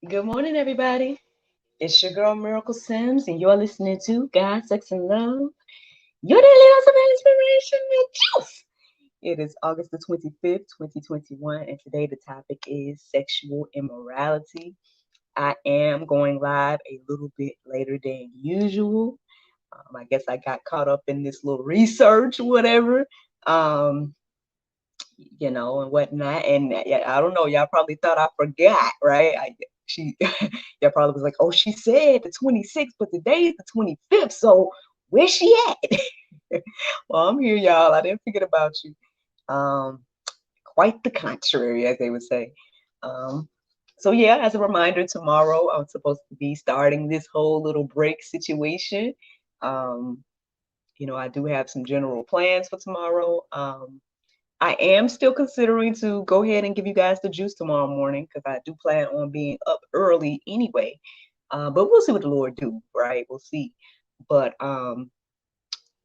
Good morning, everybody. It's your girl Miracle Sims, and you're listening to God, Sex, and Love, your daily dose of inspiration and juice. It is August the 25th, 2021, and today the topic is sexual immorality. I am going live a little bit later than usual. I guess I got caught up in this little research, whatever. Um, and whatnot. And yeah, I don't know. Y'all probably thought I forgot, right? Y'all probably was like, oh, she said the 26th, but today is the 25th. So where's she at? Well, I'm here, y'all. I didn't forget about you. Um, Quite the contrary, as they would say. Um, so yeah, as a reminder, tomorrow I'm supposed to be starting this whole little break situation. Um, I do have some general plans for tomorrow. I am still considering to go ahead and give you guys the juice tomorrow morning because I do plan on being up early anyway. But we'll see what the Lord do, right? We'll see. But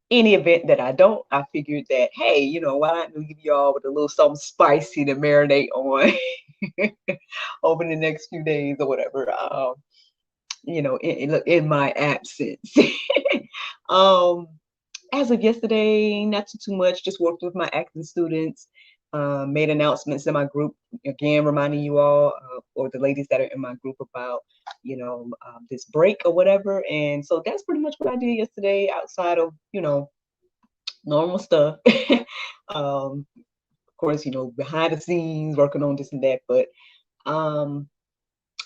any event that I don't, I figured that, hey, why not leave y'all with a little something spicy to marinate on over the next few days or whatever. In my absence. um, as of yesterday, not too much, just worked with my acting students, made announcements in my group, again, reminding you all, or the ladies that are in my group about, this break or whatever. And so that's pretty much what I did yesterday outside of, normal stuff. Of course, behind the scenes, working on this and that. But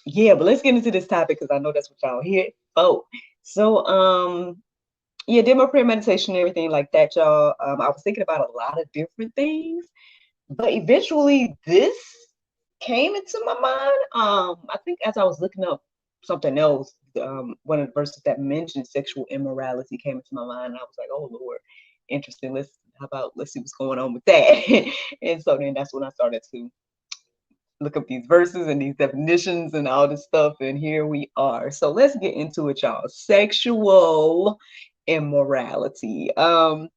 yeah, but let's get into this topic because I know that's what y'all here for. So, yeah, did my prayer meditation and everything like that, y'all. I was thinking about a lot of different things, but eventually this came into my mind. I think as I was looking up something else, one of the verses that mentioned sexual immorality came into my mind, and I was like, "Oh Lord, interesting. Let's see what's going on with that." And so then that's when I started to look up these verses and these definitions and all this stuff, and here we are. So let's get into it, y'all. Sexual immorality. When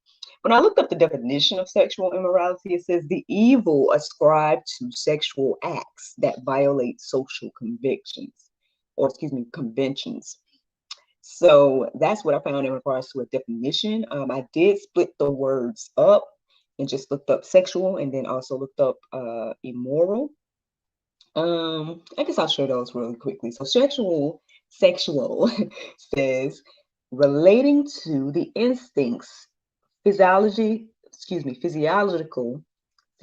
I looked up the definition of sexual immorality, it says the evil ascribed to sexual acts that violate social conventions. So that's what I found in regards to a definition. I did split the words up and just looked up sexual and then also looked up immoral. I guess I'll share those really quickly. So sexual says relating to the instincts, physiological,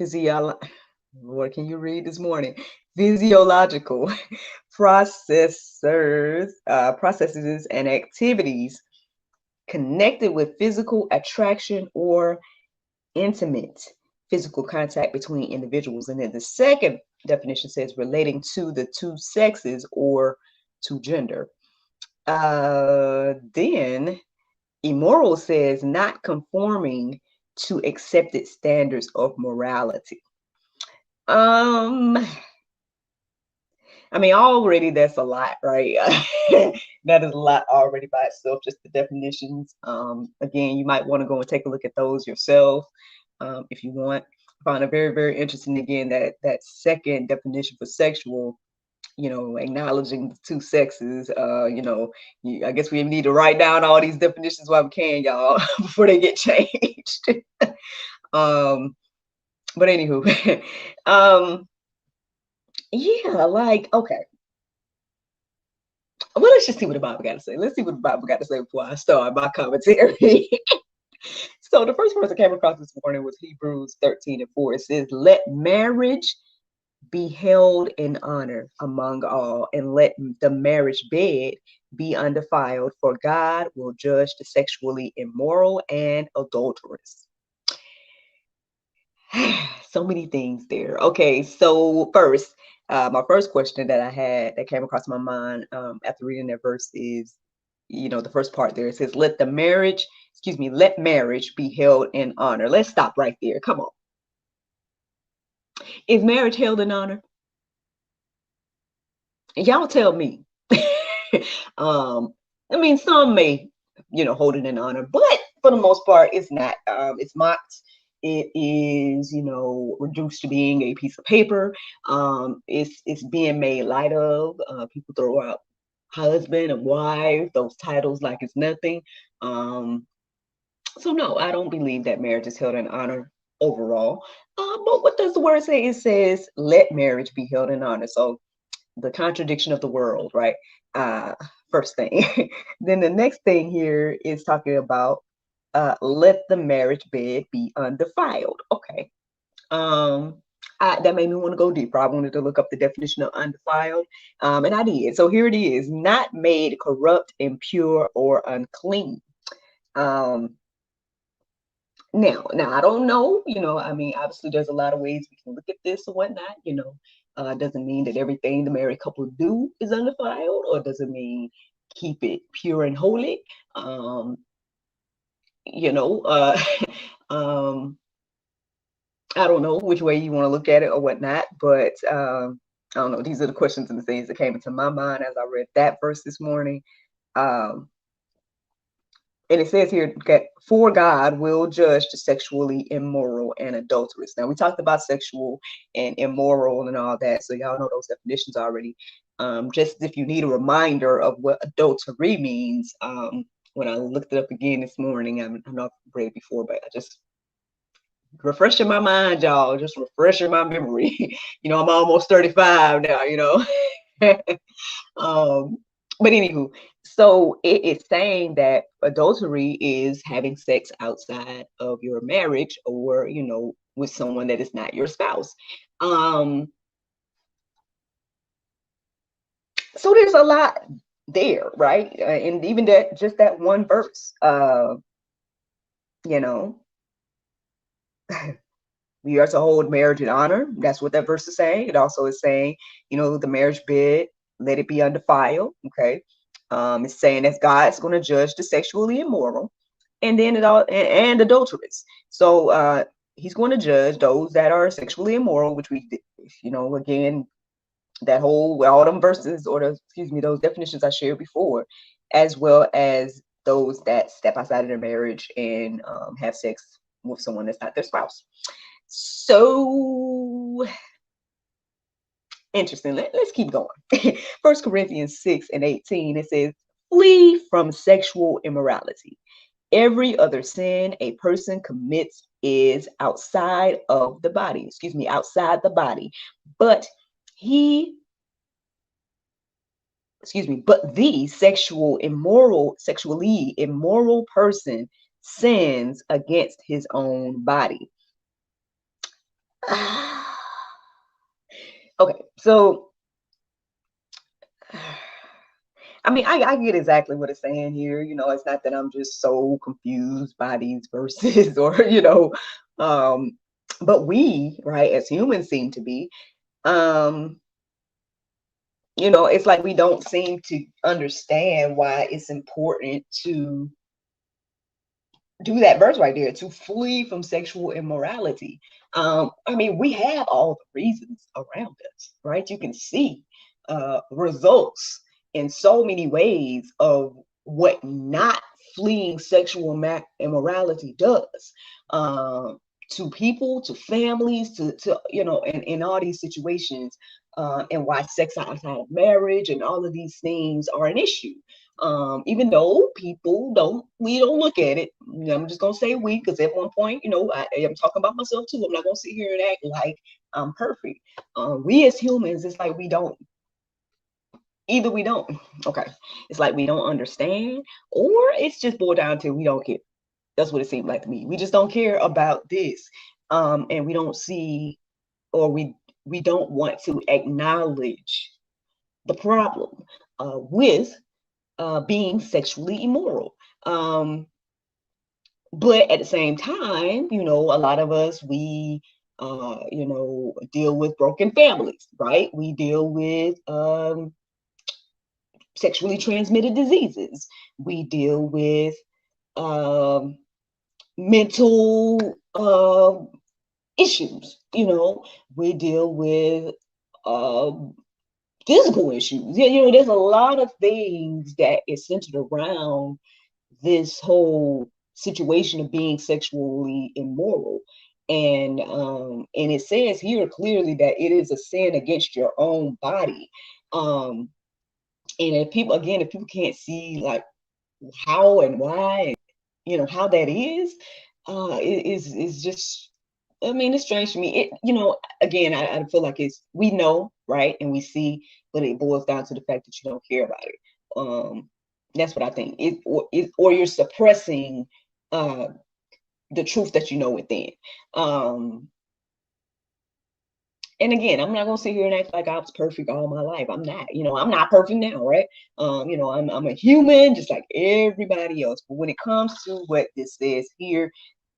physiolo Lord, can you read this morning? Physiological processes and activities connected with physical attraction or intimate physical contact between individuals. And then the second definition says relating to the two sexes or to gender. Then immoral says not conforming to accepted standards of morality. I mean, already that's a lot, right? That is a lot already by itself, just the definitions. Again, you might want to go and take a look at those yourself if you want. I find it very, very interesting, again, that second definition for sexual, acknowledging the two sexes. I guess we need to write down all these definitions while we can, y'all, before they get changed. But anywho, yeah, like, okay. Well, let's just see what the Bible got to say. Let's see what the Bible got to say before I start my commentary. So the first verse I came across this morning was Hebrews 13:4. It says, let marriage be held in honor among all, and let the marriage bed be undefiled, for God will judge the sexually immoral and adulterous. So many things there. Okay, so first, my first question that I had that came across my mind after reading that verse is, the first part there, it says, let marriage be held in honor. Let's stop right there. Come on. Is marriage held in honor? Y'all tell me. I mean, some may, hold it in honor, but for the most part, it's not. It's mocked. it is, reduced to being a piece of paper. It's being made light of. People throw out husband and wife, those titles like it's nothing. So no, I don't believe that marriage is held in honor overall. But what does the word say? It says, let marriage be held in honor. So the contradiction of the world, right? First thing. Then the next thing here is talking about let the marriage bed be undefiled. Okay. That made me want to go deeper. I wanted to look up the definition of undefiled, and I did. So here it is: not made corrupt, impure, or unclean. Um, now, I don't know. I mean, obviously, there's a lot of ways we can look at this and whatnot. Doesn't mean that everything the married couple do is undefiled, or doesn't mean keep it pure and holy. You know, I don't know which way you want to look at it or whatnot, but I don't know. These are the questions and the things that came into my mind as I read that verse this morning. And it says here that for God will judge the sexually immoral and adulterous. Now, we talked about sexual and immoral and all that, so y'all know those definitions already. Just if you need a reminder of what adultery means, when I looked it up again this morning, I know I've read it before, but I just refreshing my mind, y'all, just refreshing my memory. I'm almost 35 now. But anywho, so it's saying that adultery is having sex outside of your marriage, or with someone that is not your spouse. So there's a lot there, right? And even that one verse, we are to hold marriage in honor. That's what that verse is saying. It also is saying, the marriage bed, let it be undefiled. Okay. It's saying that God's going to judge the sexually immoral, and then and adulterous. So he's going to judge those that are sexually immoral, which we, again, that whole, all them verses, or those definitions I shared before, as well as those that step outside of their marriage and have sex with someone that's not their spouse. So interesting. Let's keep going. 1 Corinthians 6:18, it says, flee from sexual immorality. Every other sin a person commits is outside of the body. Outside the body. But the sexually immoral person sins against his own body. Okay, so I mean, I get exactly what it's saying here. It's not that I'm just so confused by these verses or, but we, right, as humans seem to be. It's like we don't seem to understand why it's important to do that verse right there, to flee from sexual immorality. I mean, we have all the reasons around us, right? You can see results in so many ways of what not fleeing sexual immorality does to people, to families, to in all these situations, and why sex outside of marriage and all of these things are an issue. Even though we don't look at it. I'm just gonna say we, because at one point, I am talking about myself too. I'm not gonna sit here and act like I'm perfect. We as humans, it's like we don't. Either we don't. Okay, it's like we don't understand, or it's just boiled down to we don't care. That's what it seemed like to me. We just don't care about this, and we don't see, or we don't want to acknowledge the problem with being sexually immoral. But at the same time, a lot of us, we, deal with broken families, right? We deal with sexually transmitted diseases. We deal with mental issues. We deal with physical issues. There's a lot of things that is centered around this whole situation of being sexually immoral. And it says here clearly that it is a sin against your own body. And if people can't see like how and why, how that is, is just, I mean, it's strange to me. Again, I feel like we know, right, and we see, but it boils down to the fact that you don't care about it. That's what I think. Or you're suppressing the truth that you know within. And again, I'm not gonna sit here and act like I was perfect all my life. I'm not. I'm not perfect now, right? I'm a human just like everybody else. But when it comes to what this says here,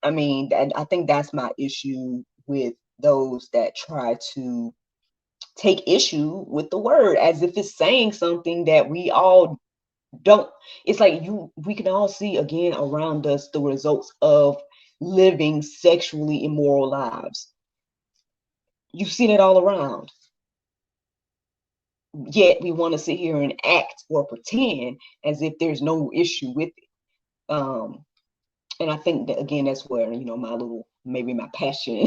I mean, I think that's my issue with those that try to take issue with the word as if it's saying something that we all don't. It's like we can all see again around us the results of living sexually immoral lives. You've seen it all around. Yet we want to sit here and act or pretend as if there's no issue with it. And I think that again, that's where maybe my passion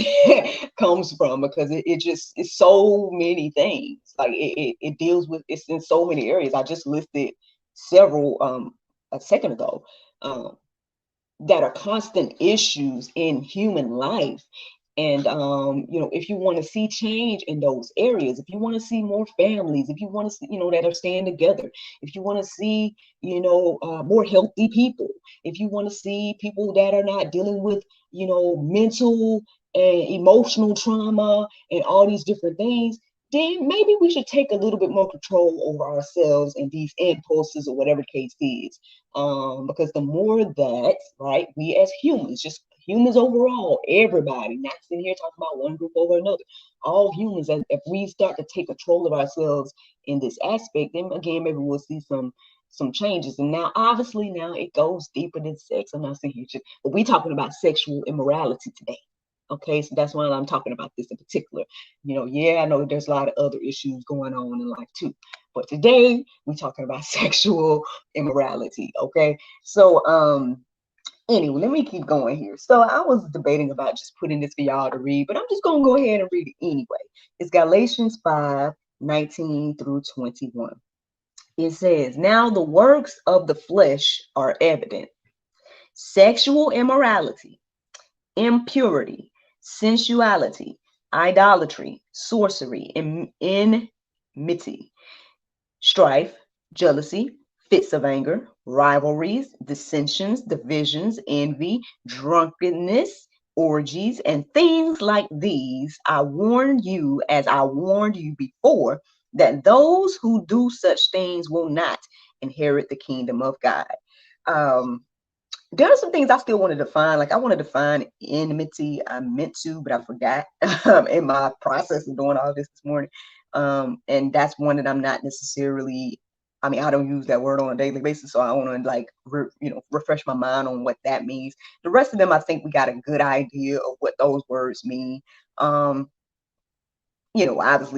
comes from, because it's so many things. Like it deals with, it's in so many areas. I just listed several a second ago that are constant issues in human life. And if you want to see change in those areas, if you want to see more families, if you want to see, that are staying together, if you want to see, more healthy people, if you want to see people that are not dealing with, mental and emotional trauma and all these different things, then maybe we should take a little bit more control over ourselves and these impulses or whatever the case is. Because the more that, right, we as humans, just humans overall, everybody, not sitting here talking about one group over another, all humans, if we start to take control of ourselves in this aspect, then again, maybe we'll see some changes. And now, obviously, now it goes deeper than sex. I'm not saying here, but we're talking about sexual immorality today. Okay, so that's why I'm talking about this in particular. I know there's a lot of other issues going on in life too, but today we're talking about sexual immorality. Okay, so anyway, let me keep going here. So I was debating about just putting this for y'all to read, but I'm just gonna go ahead and read it anyway. It's Galatians 5:19 through 21. It says, "Now the works of the flesh are evident: sexual immorality, impurity, sensuality, idolatry, sorcery, enmity, strife, jealousy, fits of anger, rivalries, dissensions, divisions, envy, drunkenness, orgies, and things like these. I warn you, as I warned you before, that those who do such things will not inherit the kingdom of God." There are some things I still want to define. Like I want to define enmity. I meant to, but I forgot in my process of doing all this morning. And that's one that I'm not necessarily, I mean, I don't use that word on a daily basis. So I want to like, refresh my mind on what that means. The rest of them, I think we got a good idea of what those words mean. Obviously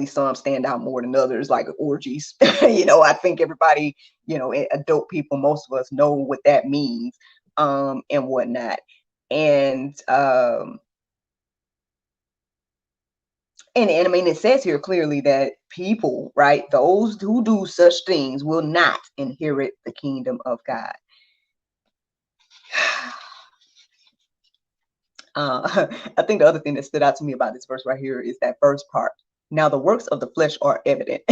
some stand out more than others, like orgies. I think everybody, adult people, most of us know what that means, and whatnot. And I mean, it says here clearly that people, right, those who do such things will not inherit the kingdom of God. I think the other thing that stood out to me about this verse right here is that first part. Now the works of the flesh are evident.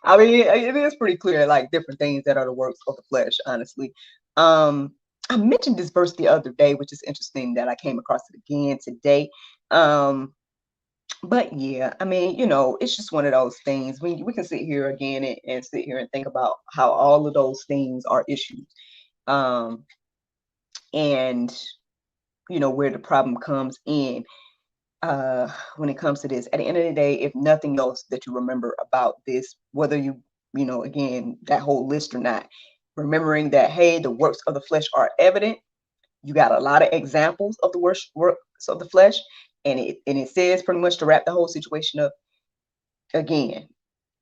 I mean, it is pretty clear, like different things that are the works of the flesh, honestly. I mentioned this verse the other day, which is interesting that I came across it again today. But yeah, I mean, it's just one of those things. We can sit here again and sit here and think about how all of those things are issues. And where the problem comes in. When it comes to this, at the end of the day, if nothing else that you remember about this, whether again, that whole list or not, remembering that, hey, the works of the flesh are evident. You got a lot of examples of the works of the flesh, and it says pretty much to wrap the whole situation up again.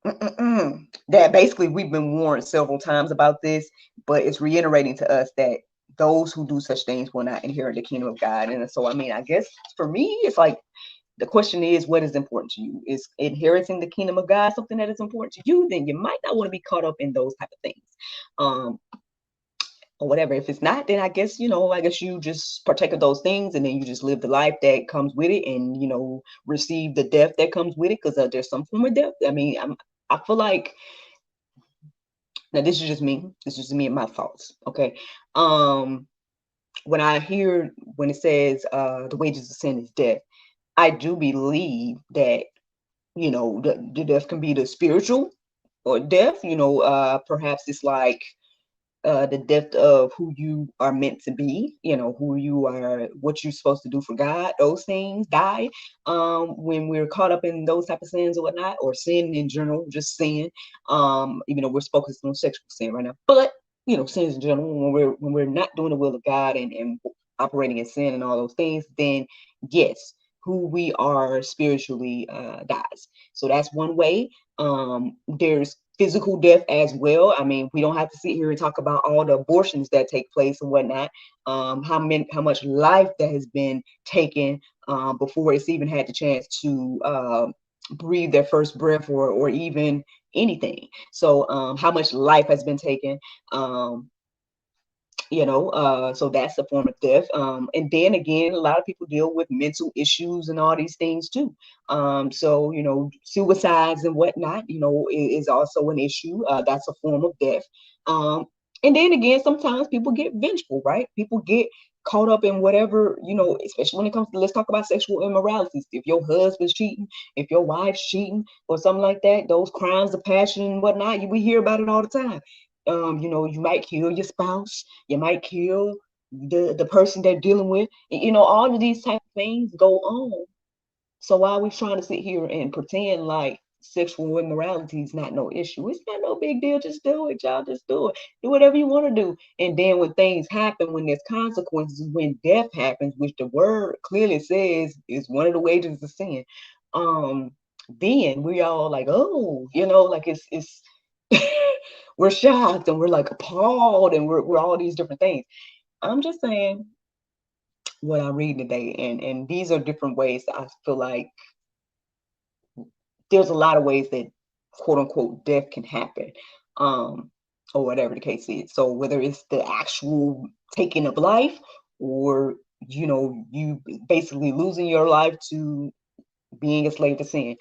That basically we've been warned several times about this, but it's reiterating to us that those who do such things will not inherit the kingdom of God. And so, I mean, I guess for me, it's like the question is, what is important to you? Is inheriting the kingdom of God something that is important to you? Then you might not want to be caught up in those type of things. Or whatever. If it's not, then I guess, I guess you just partake of those things and then you just live the life that comes with it and, receive the death that comes with it, because there's some form of death. I mean, I feel like, now this is just me. This is just me and my thoughts. Okay. When it says the wages of sin is death, I do believe that, the death can be the spiritual or death, perhaps it's like the depth of who you are meant to be, who you are, what you're supposed to do for God. Those things die when we're caught up in those type of sins or whatnot, or sin in general, just sin. Even though we're focused on sexual sin right now, but sins in general, when we're not doing the will of God and operating in sin and all those things, then yes, who we are spiritually dies. So that's one way. There's physical death as well. I mean, we don't have to sit here and talk about all the abortions that take place and whatnot. How much life that has been taken before it's even had the chance to breathe their first breath or even anything. So how much life has been taken. So that's a form of death. And then again, a lot of people deal with mental issues and all these things too. So suicides and whatnot, is also an issue. That's a form of death. And then again, sometimes people get vengeful, right? People get caught up in whatever, especially when it comes to, let's talk about sexual immorality. If your husband's cheating, if your wife's cheating or something like that, those crimes of passion and whatnot, we hear about it all the time. You might kill your spouse, you might kill the person they're dealing with. All of these type of things go on. So why are we trying to sit here and pretend like sexual immorality is not no issue? It's not no big deal. Just do it, y'all. Just do it. Do whatever you want to do. And then when things happen, when there's consequences, when death happens, which the word clearly says is one of the wages of sin, then we all like, oh, like it's we're shocked and we're like appalled and we're all these different things. I'm just saying what I read today, and these are different ways that I feel like there's a lot of ways that quote unquote death can happen, or whatever the case is. So whether it's the actual taking of life, or you basically losing your life to being a slave to sin,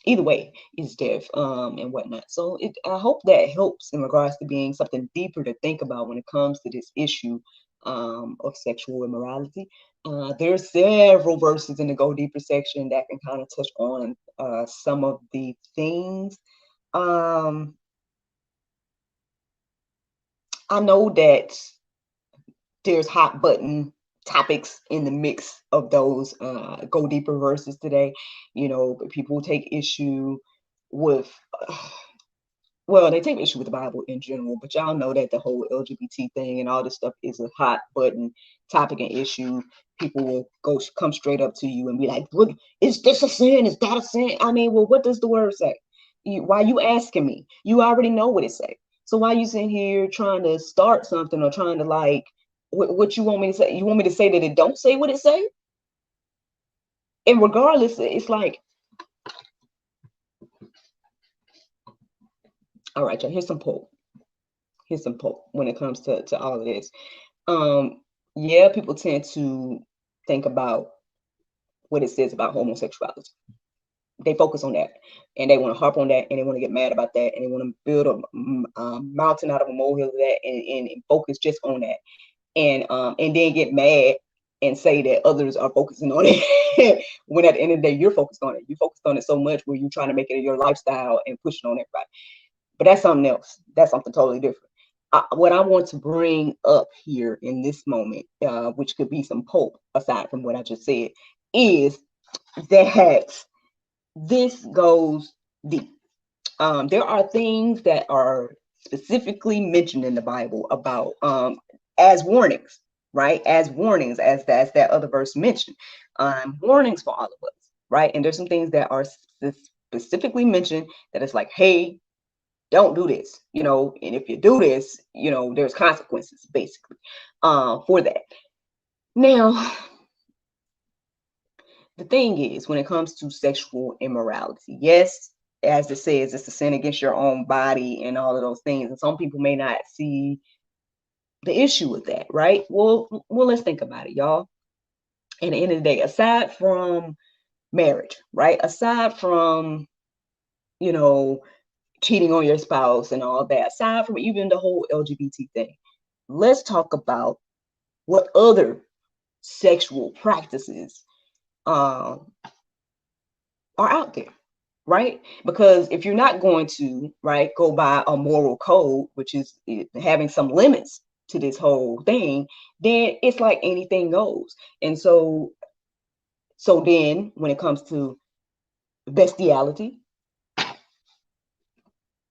either way is death, and whatnot. So I hope that helps in regards to being something deeper to think about when it comes to this issue of sexual immorality. There's several verses in the Go Deeper section that can kind of touch on some of the things. I know that there's hot button topics in the mix of those Go Deeper verses today. People take issue with well, they take issue with the Bible in general, but y'all know that the whole LGBT thing and all this stuff is a hot button topic and issue. People will come straight up to you and be like, "What is this a sin? Is that a sin?" I mean, well, what does the word say? Why you asking me? You already know what it say. So why you sitting here trying to start something or trying to like what you want me to say? You want me to say that it don't say what it say? And regardless, it's like, all right, y'all, here's some poll. Here's some poll when it comes to all of this. Yeah, people tend to think about what it says about homosexuality. They focus on that, and they want to harp on that, and they want to get mad about that, and they want to build a mountain out of a molehill of that, and focus just on that, and then get mad and say that others are focusing on it when at the end of the day you're focused on it. You focused on it so much where you're trying to make it your lifestyle and push it on everybody. But that's something else. That's something totally different. What I want to bring up here in this moment, which could be some hope aside from what I just said, is that this goes deep. There are things that are specifically mentioned in the Bible about as warnings, right? As warnings, as that other verse mentioned, warnings for all of us, right? And there's some things that are specifically mentioned that it's like, hey, don't do this, and if you do this, there's consequences basically for that. Now, the thing is, when it comes to sexual immorality, yes, as it says, it's a sin against your own body and all of those things. And some people may not see the issue with that, right? Well, let's think about it, y'all. At the end of the day, aside from marriage, right? Aside from, cheating on your spouse and all that, aside from even the whole LGBT thing, let's talk about what other sexual practices are out there, right? Because if you're not going to, right, go by a moral code, which is having some limits to this whole thing, then it's like anything goes. And so then when it comes to bestiality,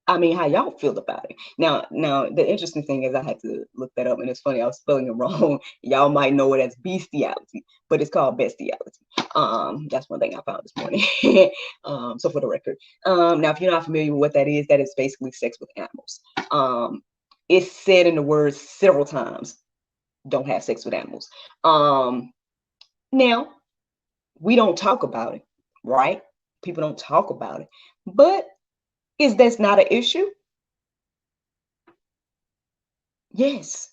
I mean, how y'all feel about it? Now, the interesting thing is I had to look that up, and it's funny, I was spelling it wrong. Y'all might know it as bestiality, but it's called bestiality. That's one thing I found this morning. So for the record, now if you're not familiar with what that is basically sex with animals. It's said in the words several times, don't have sex with animals. Now, we don't talk about it, right? People don't talk about it, but is this not an issue? Yes.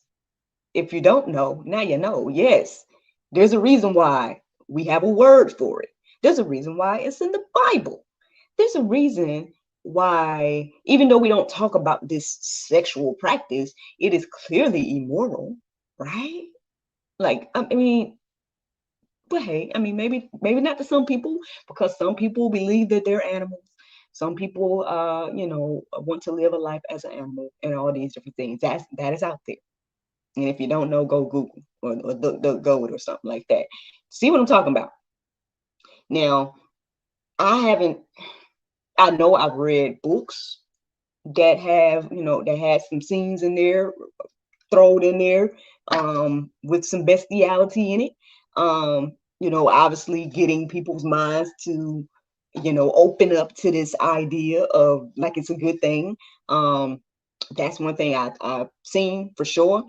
If you don't know, now you know. Yes. There's a reason why we have a word for it. There's a reason why it's in the Bible. There's a reason why, even though we don't talk about this sexual practice, it is clearly immoral, right? Like, I mean, but hey, I mean, maybe not to some people, because some people believe that they're animals. Some people, want to live a life as an animal and all these different things. That is out there. And if you don't know, go Google or go it or something like that. See what I'm talking about? Now, I know I've read books that have, that had some scenes in there, thrown in there, with some bestiality in it. Obviously getting people's minds to, open up to this idea of like it's a good thing. That's one thing I've seen for sure.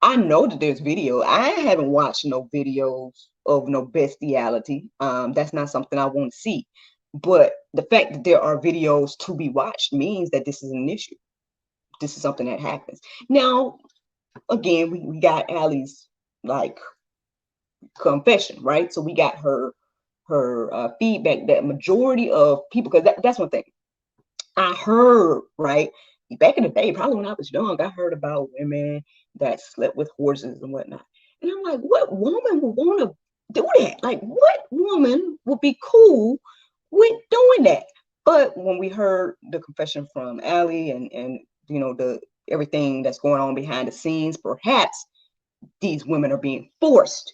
I know that there's video. I haven't watched no videos of no bestiality. That's not something I want to see. But the fact that there are videos to be watched means that this is an issue. This is something that happens. Now, again, we got Allie's like confession, right? So we got her feedback that majority of people, because that's one thing I heard, right? Back in the day, probably when I was young, I heard about women that slept with horses and whatnot. And I'm like, what woman would want to do that? Like, what woman would be cool with doing that? But when we heard the confession from Allie and the everything that's going on behind the scenes, perhaps these women are being forced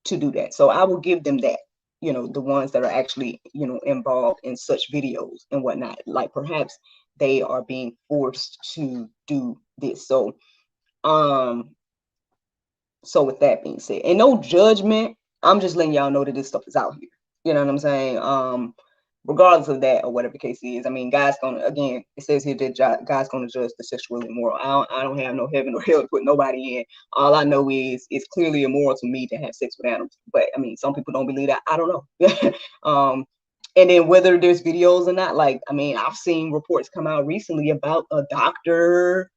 to do that. So I will give them that. The ones that are actually, involved in such videos and whatnot, like perhaps they are being forced to do this. So with that being said, and no judgment, I'm just letting y'all know that this stuff is out here. You know what I'm saying? Regardless of that or whatever the case is, I mean, God's gonna, again, it says here that God's gonna judge the sexually immoral. I don't have no heaven or hell to put nobody in. All I know is it's clearly immoral to me to have sex with animals. But I mean, some people don't believe that. I don't know. And then whether there's videos or not, like, I mean, I've seen reports come out recently about a doctor,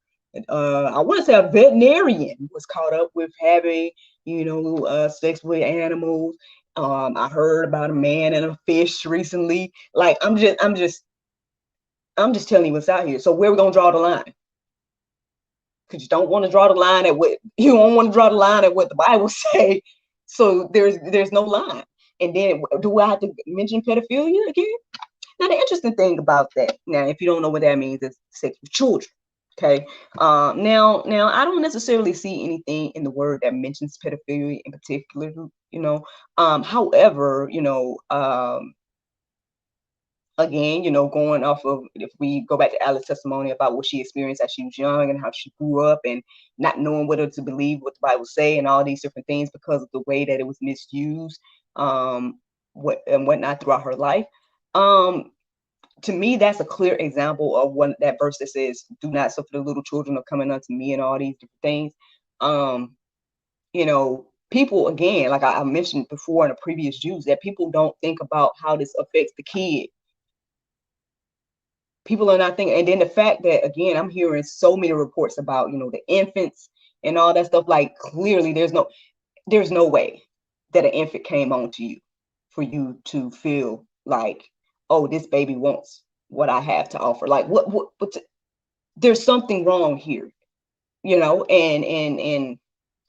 I want to say a veterinarian was caught up with having, sex with animals. I heard about a man and a fish recently. Like, I'm just telling you what's out here. So where are we gonna draw the line? Because you don't want to draw the line at what the Bible say. So there's no line. And then do I have to mention pedophilia again? Now the interesting thing about that, now if you don't know what that means, is sex with children. Okay. Now I don't necessarily see anything in the word that mentions pedophilia in particular. However, again, going off of, if we go back to Alice's testimony about what she experienced as she was young and how she grew up and not knowing whether to believe what the Bible say and all these different things because of the way that it was misused, whatnot throughout her life. to me, that's a clear example of one that verse that says, "Do not suffer the little children of coming unto me," and all these different things. You know, people, again, like I mentioned before in a previous juice, that people don't think about how this affects the kid. People are not thinking, and then the fact that, again, I'm hearing so many reports about, the infants and all that stuff. Like, clearly, there's no way that an infant came on to you for you to feel like, oh, this baby wants what I have to offer. Like, there's something wrong here, and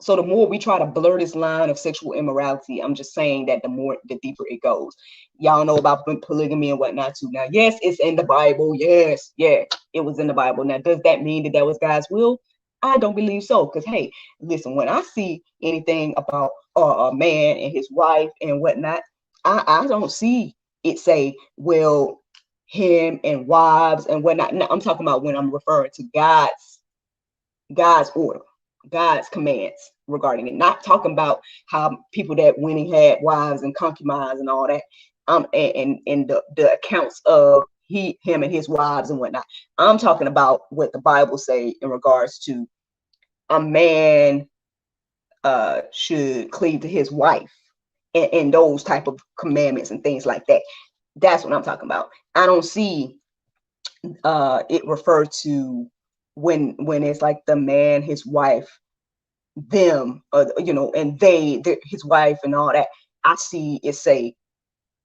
so the more we try to blur this line of sexual immorality, I'm just saying that the deeper it goes. Y'all know about polygamy and whatnot too. Now, yes, it's in the Bible. Yes, yeah, it was in the Bible. Now, does that mean that was God's will? I don't believe so. Because, hey, listen, when I see anything about a man and his wife and whatnot, I don't see it say, well, him and wives and whatnot. No, I'm talking about when I'm referring to God's order, God's commands regarding it. Not talking about how people that went and had wives and concubines and all that, and the accounts of him and his wives and whatnot. I'm talking about what the Bible say in regards to a man should cleave to his wife, and those type of commandments and things like that. That's what I'm talking about. I don't see it refer to when it's like the man, his wife, them, and his wife and all that. I see it say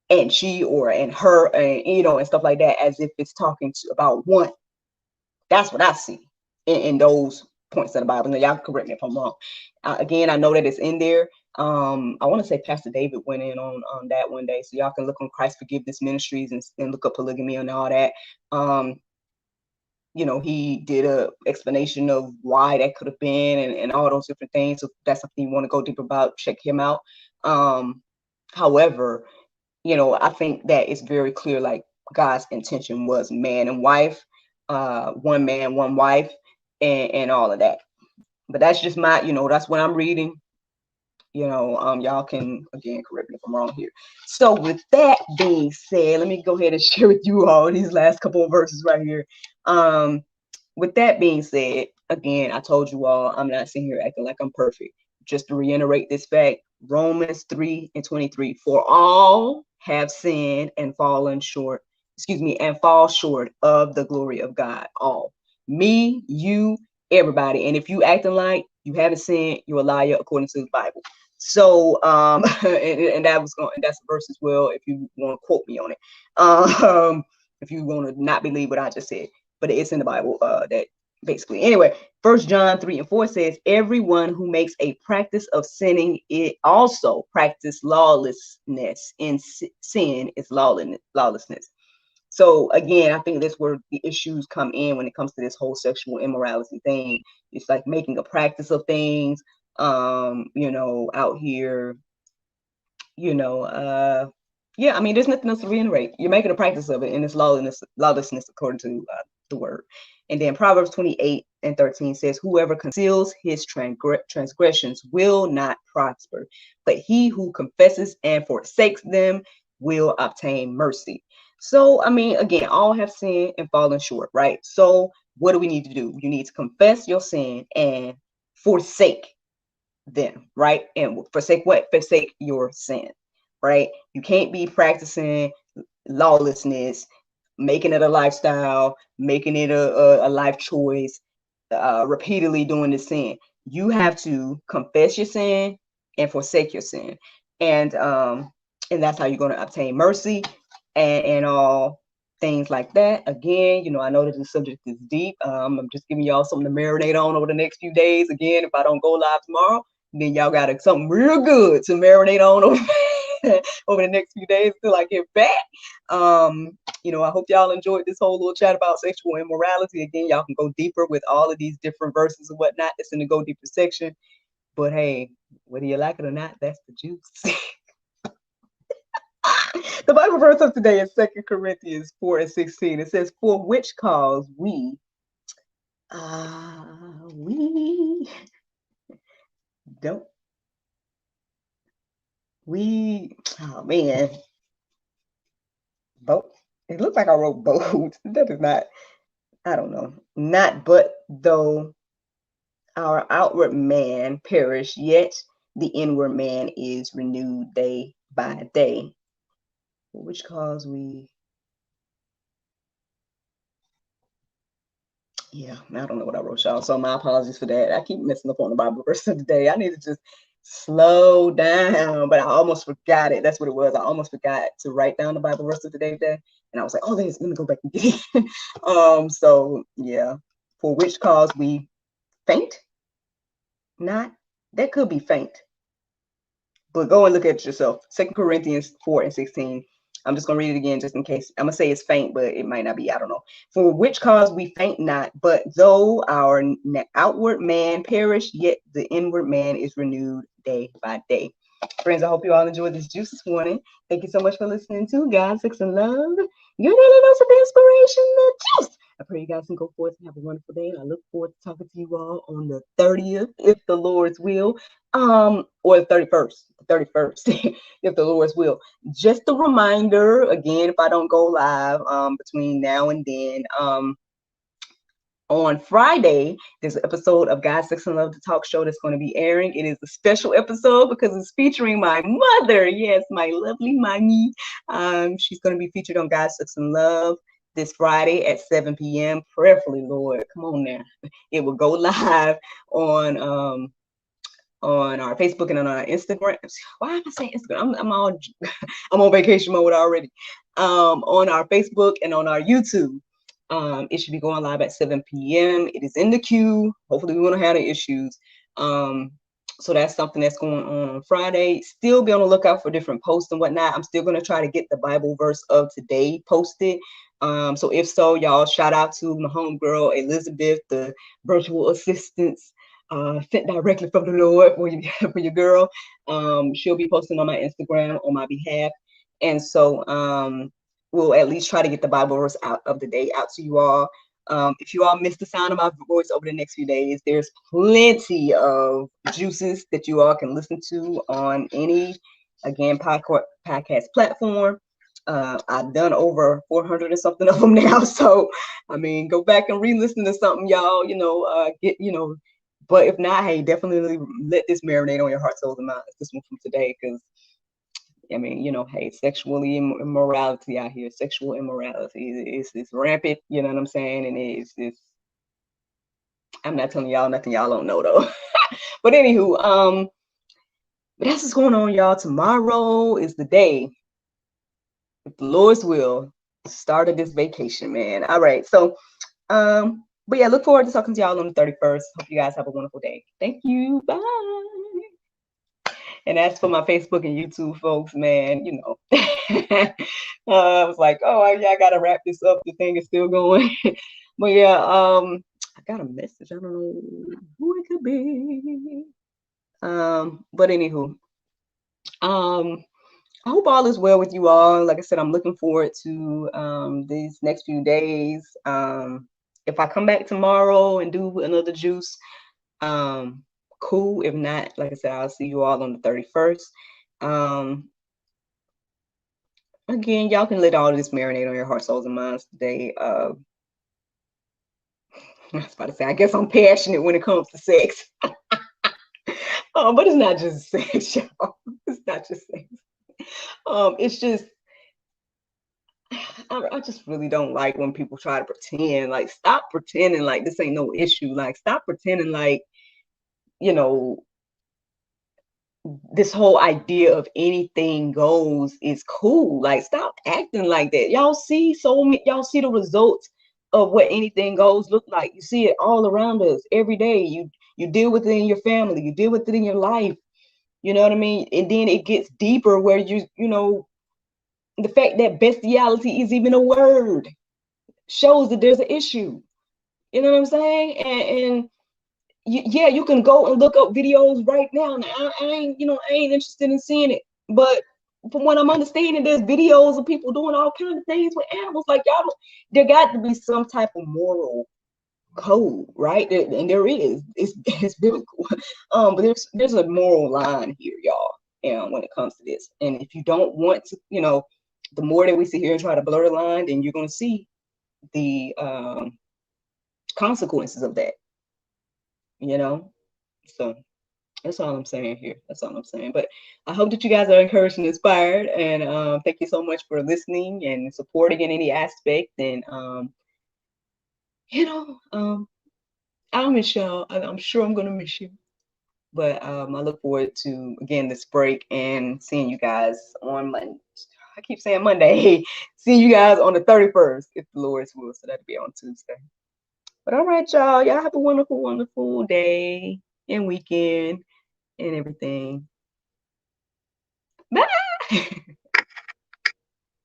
and she or and her, and stuff like that, as if it's talking about one. That's what I see in those points of the Bible. Now, y'all correct me if I'm wrong. Again, I know that it's in there. I want to say Pastor David went in on that one day, so y'all can look on Christ Forgiveness Ministries and look up polygamy and all that. He did a explanation of why that could have been and all those different things. So if that's something you want to go deeper about, check him out. However, I think that it's very clear, like, God's intention was man and wife, one man, one wife, and all of that. But that's just my, that's what I'm reading. Y'all can, again, correct me if I'm wrong here. So with that being said, let me go ahead and share with you all these last couple of verses right here. With that being said, again, I told you all, I'm not sitting here acting like I'm perfect. Just to reiterate this fact, Romans 3:23, for all have sinned and fallen short, and fall short of the glory of God. All. Me, you, everybody. And if you acting like you haven't sinned, you're a liar according to the Bible. So, and that's a verse as well, if you want to quote me on it. If you want to not believe what I just said, but it's in the Bible, that basically. Anyway, 1 John 3:4 says, everyone who makes a practice of sinning, it also practice lawlessness, and sin is lawlessness. So again, I think that's where the issues come in when it comes to this whole sexual immorality thing. It's like making a practice of things, out here, yeah, I mean, there's nothing else to reiterate. You're making a practice of it, and it's lawlessness according to the word. And then Proverbs 28:13 says, whoever conceals his transgressions will not prosper, but he who confesses and forsakes them will obtain mercy. So, I mean, again, all have sinned and fallen short, right? So what do we need to do? You need to confess your sin and forsake them, right? And forsake what? Forsake your sin, right? You can't be practicing lawlessness, making it a lifestyle, making it a life choice, repeatedly doing the sin. You have to confess your sin and forsake your sin, and that's how you're going to obtain mercy and all things like that. Again, I know that the subject is deep. I'm just giving y'all something to marinate on over the next few days. Again, if I don't go live tomorrow, then y'all got something real good to marinate on over the next few days until I get back. I hope y'all enjoyed this whole little chat about sexual immorality. Again, y'all can go deeper with all of these different verses and whatnot. It's in the go deeper section. But hey, whether you like it or not, that's the juice. The Bible verse of today is 2 Corinthians 4:16. It says, for which cause we don't, oh man, both. It looks like I wrote bold. That is not, I don't know. Not but though our outward man perish, yet the inward man is renewed day by day. Which cause we, yeah, I don't know what I wrote, y'all. So my apologies for that. I keep messing up on the Bible verse of the day. I need to just slow down, but I almost forgot it. That's what it was. I almost forgot to write down the Bible verse of the day today. And I was like, oh, let me go back and get it. So yeah, for which cause we faint not. That could be faint. But go and look at yourself. 2 Corinthians 4:16. I'm just going to read it again just in case. I'm going to say it's faint, but it might not be. I don't know. For which cause we faint not, but though our outward man perish, yet the inward man is renewed day by day. Friends, I hope you all enjoyed this juice this morning. Thank you so much for listening to God, Sex, and Love. Your daily dose of inspiration, the juice. I pray you guys can go forth and have a wonderful day. And I look forward to talking to you all on the 30th, if the Lord's will. Or the 31st, if the Lord's will. Just a reminder, again, if I don't go live between now and then, on Friday, there's an episode of God, Sex, and Love, the talk show that's going to be airing. It is a special episode because it's featuring my mother. Yes, my lovely mommy. She's going to be featured on God, Sex, and Love this Friday at 7 p.m. Prayerfully, Lord, come on now. It will go live on our Facebook and on our Instagram. Why am I saying Instagram? I'm on vacation mode already. On our Facebook and on our YouTube. It should be going live at 7 p.m. It is in the queue. Hopefully we won't have any issues. So that's something that's going on Friday. Still be on the lookout for different posts and whatnot. I'm still going to try to get the Bible verse of today posted. So if so, y'all, shout out to my homegirl, Elizabeth, the virtual assistants, sent directly from the Lord for your girl. She'll be posting on my Instagram on my behalf. And so we'll at least try to get the Bible verse out of the day out to you all. If you all miss the sound of my voice over the next few days, there's plenty of juices that you all can listen to on any, again, podcast platform. I've done over 400 and something of them now. So, I mean, go back and re-listen to something, y'all, but if not, hey, definitely let this marinate on your heart, souls, and minds. This one from today, because I mean, hey, sexual immorality out here. Sexual immorality is rampant. You know what I'm saying? And it's. I'm not telling y'all nothing y'all don't know though. But anywho, but that's what's going on, y'all. Tomorrow is the day, if the Lord's will, start of this vacation, man. All right, so but yeah, look forward to talking to y'all on the 31st. Hope you guys have a wonderful day. Thank you. Bye. And as for my Facebook and YouTube folks, man, I was like, oh yeah, I gotta wrap this up. The thing is still going. But yeah, I got a message. I don't know who it could be. But anywho, I hope all is well with you all. Like I said, I'm looking forward to these next few days. If I come back tomorrow and do another juice, cool. If not, like I said, I'll see you all on the 31st. Again, y'all can let all of this marinate on your heart, souls, and minds today. I was about to say, I guess I'm passionate when it comes to sex. But it's not just sex, y'all. It's not just sex. It's just, I just really don't like when people try to pretend. Like, stop pretending like this ain't no issue. Like, stop pretending like, this whole idea of anything goes is cool. Like, stop acting like that. Y'all see the results of what anything goes look like. You see it all around us every day. You deal with it in your family, you deal with it in your life. You know what I mean? And then it gets deeper where the fact that bestiality is even a word shows that there's an issue. You know what I'm saying? And you can go and look up videos right now. I ain't interested in seeing it, but from what I'm understanding, there's videos of people doing all kinds of things with animals. Like, y'all, there got to be some type of moral code, right? And there is. It's biblical. But there's a moral line here, y'all. When it comes to this, and if you don't want to, the more that we sit here and try to blur the line, then you're going to see the consequences of that, you know? So that's all I'm saying here. That's all I'm saying. But I hope that you guys are encouraged and inspired. And thank you so much for listening and supporting in any aspect. And, I'll miss y'all. I'm sure I'm going to miss you. But I look forward to, again, this break and seeing you guys on Monday. I keep saying Monday. Seeing you guys on the 31st, if the Lord's will. So that'll be on Tuesday. But all right, y'all. Y'all have a wonderful, wonderful day and weekend and everything. Bye.